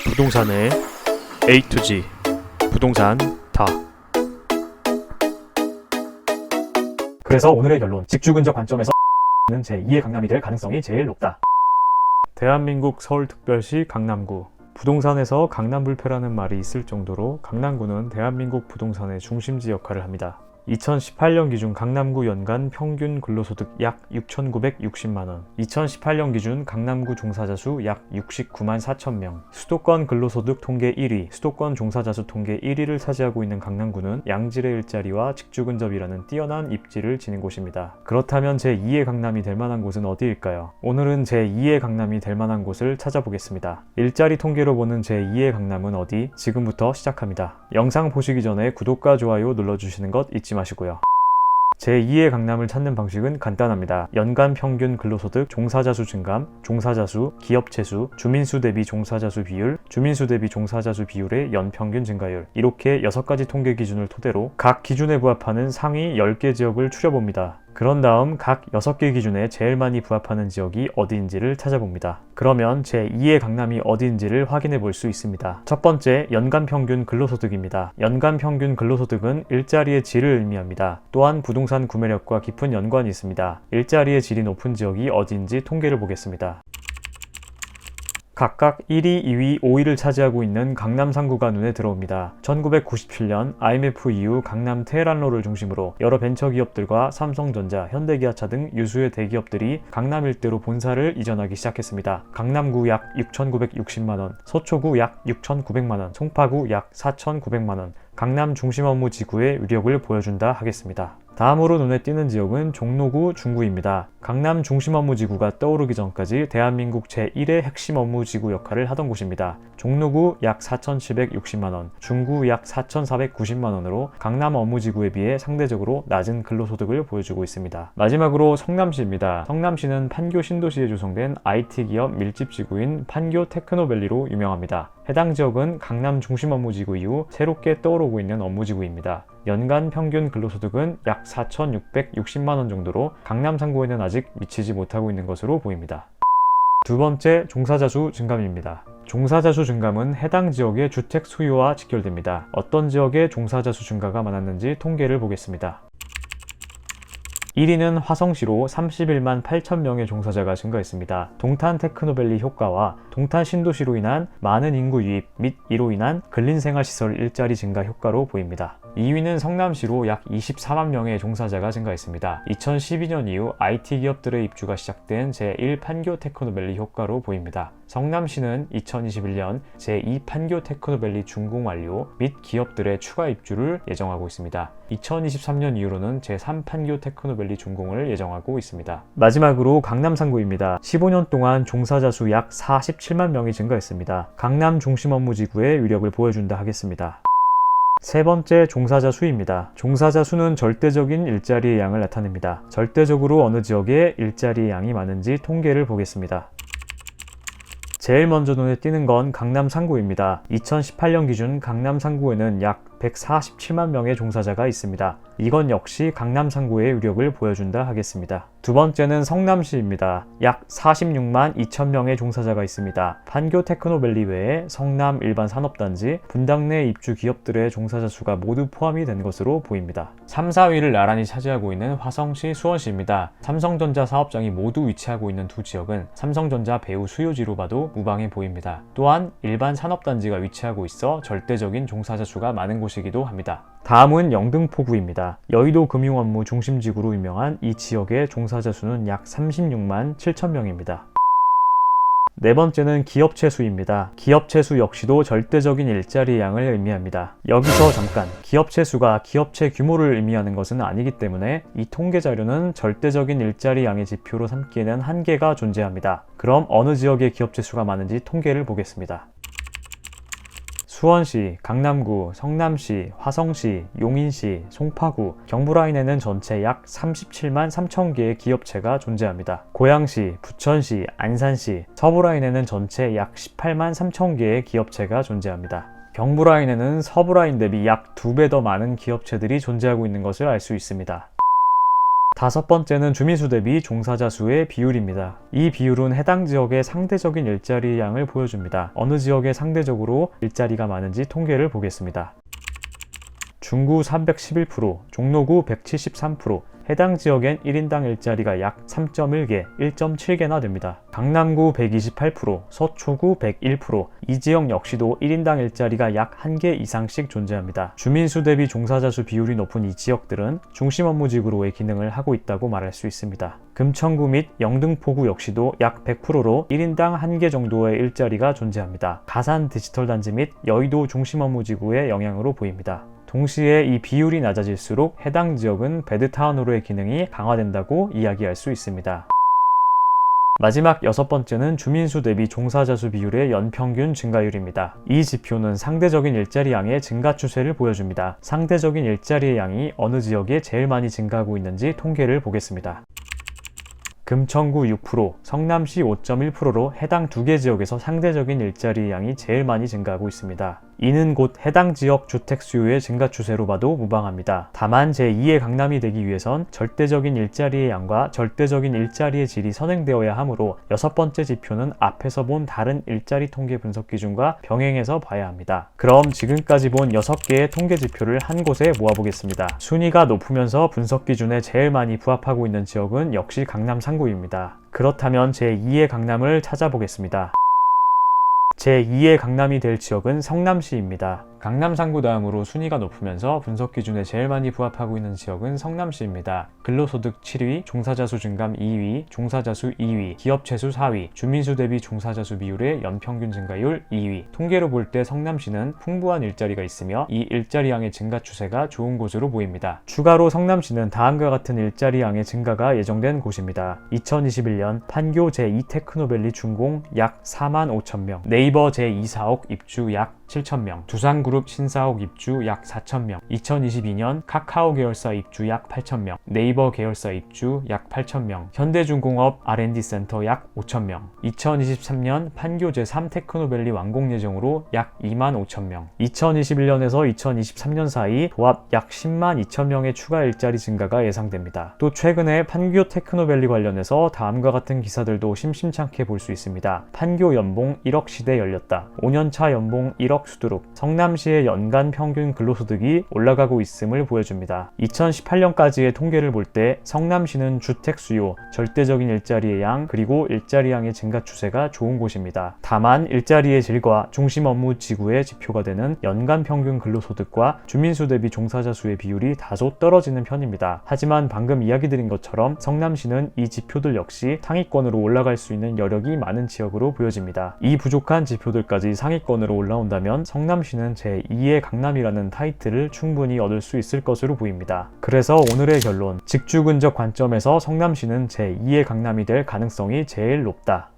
부동산의 A to G 부동산 다. 그래서 오늘의 결론, 직주근적 관점에서 는 제2의 강남이 될 가능성이 제일 높다. 대한민국 서울특별시 강남구. 부동산에서 강남불패라는 말이 있을 정도로 강남구는 대한민국 부동산의 중심지 역할을 합니다. 2018년 기준 강남구 연간 평균 근로소득 약 6,960만원, 2018년 기준 강남구 종사자 수 약 69만 4천명, 수도권 근로소득 통계 1위, 수도권 종사자 수 통계 1위를 차지하고 있는 강남구는 양질의 일자리와 직주근접이라는 뛰어난 입지를 지닌 곳입니다. 그렇다면 제2의 강남이 될 만한 곳은 어디일까요? 오늘은 제2의 강남이 될 만한 곳을 찾아보겠습니다. 일자리 통계로 보는 제2의 강남은 어디? 지금부터 시작합니다. 영상 보시기 전에 구독과 좋아요 눌러주시는 것 잊지 마시고요. 제2의 강남을 찾는 방식은 간단합니다. 연간 평균 근로소득, 종사자 수 증감, 종사자 수, 기업체 수, 주민수 대비 종사자 수 비율, 주민수 대비 종사자 수 비율의 연평균 증가율, 이렇게 6가지 통계 기준을 토대로 각 기준에 부합하는 상위 10개 지역을 추려봅니다. 그런 다음 각 6개 기준에 제일 많이 부합하는 지역이 어디인지를 찾아봅니다. 그러면 제2의 강남이 어디인지를 확인해 볼 수 있습니다. 첫 번째, 연간 평균 근로소득입니다. 연간 평균 근로소득은 일자리의 질을 의미합니다. 또한 부동산 구매력과 깊은 연관이 있습니다. 일자리의 질이 높은 지역이 어디인지 통계를 보겠습니다. 각각 1위, 2위, 5위를 차지하고 있는 강남 3구가 눈에 들어옵니다. 1997년 IMF 이후 강남 테헤란로를 중심으로 여러 벤처기업들과 삼성전자, 현대기아차 등 유수의 대기업들이 강남 일대로 본사를 이전하기 시작했습니다. 강남구 약 6,960만원, 서초구 약 6,900만원, 송파구 약 4,900만원, 강남 중심 업무 지구의 위력을 보여준다 하겠습니다. 다음으로 눈에 띄는 지역은 종로구, 중구입니다. 강남 중심 업무지구가 떠오르기 전까지 대한민국 제1의 핵심 업무지구 역할을 하던 곳입니다. 종로구 약 4,760만원, 중구 약 4,490만원으로 강남 업무지구에 비해 상대적으로 낮은 근로소득을 보여주고 있습니다. 마지막으로 성남시입니다. 성남시는 판교 신도시에 조성된 IT기업 밀집지구인 판교 테크노밸리로 유명합니다. 해당 지역은 강남 중심 업무지구 이후 새롭게 떠오르고 있는 업무지구입니다. 연간 평균 근로소득은 약 4,660만원 정도로 강남 3구에는 아직 미치지 못하고 있는 것으로 보입니다. 두 번째, 종사자 수 증감입니다. 종사자 수 증감은 해당 지역의 주택 수요와 직결됩니다. 어떤 지역의 종사자 수 증가가 많았는지 통계를 보겠습니다. 1위는 화성시로 31만 8천명의 종사자가 증가했습니다. 동탄 테크노밸리 효과와 동탄 신도시로 인한 많은 인구 유입 및 이로 인한 근린생활시설 일자리 증가 효과로 보입니다. 2위는 성남시로 약 24만 명의 종사자가 증가했습니다. 2012년 이후 IT 기업들의 입주가 시작된 제1 판교 테크노밸리 효과로 보입니다. 성남시는 2021년 제2 판교 테크노밸리 준공 완료 및 기업들의 추가 입주를 예정하고 있습니다. 2023년 이후로는 제3 판교 테크노밸리 준공을 예정하고 있습니다. 마지막으로 강남 3구입니다. 15년 동안 종사자 수 약 47만 명이 증가했습니다. 강남 중심 업무지구의 위력을 보여준다 하겠습니다. 세 번째, 종사자 수입니다. 종사자 수는 절대적인 일자리의 양을 나타냅니다. 절대적으로 어느 지역에 일자리의 양이 많은지 통계를 보겠습니다. 제일 먼저 눈에 띄는 건 강남 3구입니다. 2018년 기준 강남 3구에는 약 147만 명의 종사자가 있습니다. 이건 역시 강남 3구의 위력을 보여준다 하겠습니다. 두 번째는 성남시입니다. 약 46만 2천 명의 종사자가 있습니다. 판교 테크노밸리 외에 성남 일반 산업단지, 분당 내 입주 기업들의 종사자 수가 모두 포함이 된 것으로 보입니다. 3, 4위를 나란히 차지하고 있는 화성시, 수원시입니다. 삼성전자 사업장이 모두 위치하고 있는 두 지역은 삼성전자 배후 수요지로 봐도 무방해 보입니다. 또한 일반 산업단지가 위치하고 있어 절대적인 종사자 수가 많은 곳이기도 합니다. 다음은 영등포구입니다. 여의도 금융업무 중심지구로 유명한 이 지역의 종사자 수는 약 36만 7천 명입니다. 네 번째는 기업체 수입니다. 기업체 수 역시도 절대적인 일자리의 양을 의미합니다. 여기서 잠깐, 기업체 수가 기업체 규모를 의미하는 것은 아니기 때문에 이 통계 자료는 절대적인 일자리 양의 지표로 삼기에는 한계가 존재합니다. 그럼 어느 지역의 기업체 수가 많은지 통계를 보겠습니다. 수원시, 강남구, 성남시, 화성시, 용인시, 송파구, 경부라인에는 전체 약 37만 3천 개의 기업체가 존재합니다. 고양시, 부천시, 안산시, 서부라인에는 전체 약 18만 3천 개의 기업체가 존재합니다. 경부라인에는 서부라인 대비 약 2배 더 많은 기업체들이 존재하고 있는 것을 알 수 있습니다. 다섯 번째는 주민수 대비 종사자 수의 비율입니다. 이 비율은 해당 지역의 상대적인 일자리 양을 보여줍니다. 어느 지역에 상대적으로 일자리가 많은지 통계를 보겠습니다. 중구 311%, 종로구 173%, 해당 지역엔 1인당 일자리가 약 3.1개, 1.7개나 됩니다. 강남구 128%, 서초구 101%, 이 지역 역시도 1인당 일자리가 약 1개 이상씩 존재합니다. 주민수 대비 종사자 수 비율이 높은 이 지역들은 중심 업무지구로의 기능을 하고 있다고 말할 수 있습니다. 금천구 및 영등포구 역시도 약 100%로 1인당 1개 정도의 일자리가 존재합니다. 가산 디지털 단지 및 여의도 중심 업무지구의 영향으로 보입니다. 동시에 이 비율이 낮아질수록 해당 지역은 베드타운으로의 기능이 강화된다고 이야기할 수 있습니다. 마지막 여섯 번째는 주민수 대비 종사자 수 비율의 연평균 증가율입니다. 이 지표는 상대적인 일자리 양의 증가 추세를 보여줍니다. 상대적인 일자리의 양이 어느 지역에 제일 많이 증가하고 있는지 통계를 보겠습니다. 금천구 6%, 성남시 5.1%로 해당 두 개 지역에서 상대적인 일자리 양이 제일 많이 증가하고 있습니다. 이는 곧 해당 지역 주택 수요의 증가 추세로 봐도 무방합니다. 다만 제2의 강남이 되기 위해선 절대적인 일자리의 양과 절대적인 일자리의 질이 선행되어야 하므로 여섯 번째 지표는 앞에서 본 다른 일자리 통계 분석 기준과 병행해서 봐야 합니다. 그럼 지금까지 본 6개의 통계 지표를 한 곳에 모아보겠습니다. 순위가 높으면서 분석 기준에 제일 많이 부합하고 있는 지역은 역시 강남 상구입니다. 그렇다면 제2의 강남을 찾아보겠습니다. 제2의 강남이 될 지역은 성남시입니다. 강남 상구 다음으로 순위가 높으면서 분석 기준에 제일 많이 부합하고 있는 지역은 성남시입니다. 근로소득 7위, 종사자 수 증감 2위, 종사자 수 2위, 기업체 수 4위, 주민수 대비 종사자 수 비율의 연평균 증가율 2위. 통계로 볼 때 성남시는 풍부한 일자리가 있으며 이 일자리 양의 증가 추세가 좋은 곳으로 보입니다. 추가로 성남시는 다음과 같은 일자리 양의 증가가 예정된 곳입니다. 2021년 판교 제2테크노밸리 준공 약 4만 5천 명, 네이버 제2사옥 입주 약 7,000명, 두산그룹 신사옥 입주 약 4,000명, 2022년 카카오 계열사 입주 약 8,000명, 네이버 계열사 입주 약 8,000명, 현대중공업 R&D 센터 약 5,000명, 2023년 판교 제3테크노밸리 완공 예정으로 약 2만 5,000명, 2021년에서 2023년 사이 도합 약 10만 2,000명의 추가 일자리 증가가 예상됩니다. 또 최근에 판교 테크노밸리 관련해서 다음과 같은 기사들도 심심찮게 볼 수 있습니다. 판교 연봉 1억 시대 열렸다. 5년차 연봉 1억 수두룩. 성남시의 연간 평균 근로소득이 올라가고 있음을 보여줍니다. 2018년까지의 통계를 볼 때 성남시는 주택 수요, 절대적인 일자리의 양, 그리고 일자리 양의 증가 추세가 좋은 곳입니다. 다만 일자리의 질과 중심 업무 지구의 지표가 되는 연간 평균 근로소득과 주민수 대비 종사자 수의 비율이 다소 떨어지는 편입니다. 하지만 방금 이야기 드린 것처럼 성남시는 이 지표들 역시 상위권으로 올라갈 수 있는 여력이 많은 지역으로 보여집니다. 이 부족한 지표들까지 상위권으로 올라온다면 성남시는 제2의 강남이라는 타이틀을 충분히 얻을 수 있을 것으로 보입니다. 그래서 오늘의 결론, 직주 근접 관점에서 성남시는 제2의 강남이 될 가능성이 제일 높다.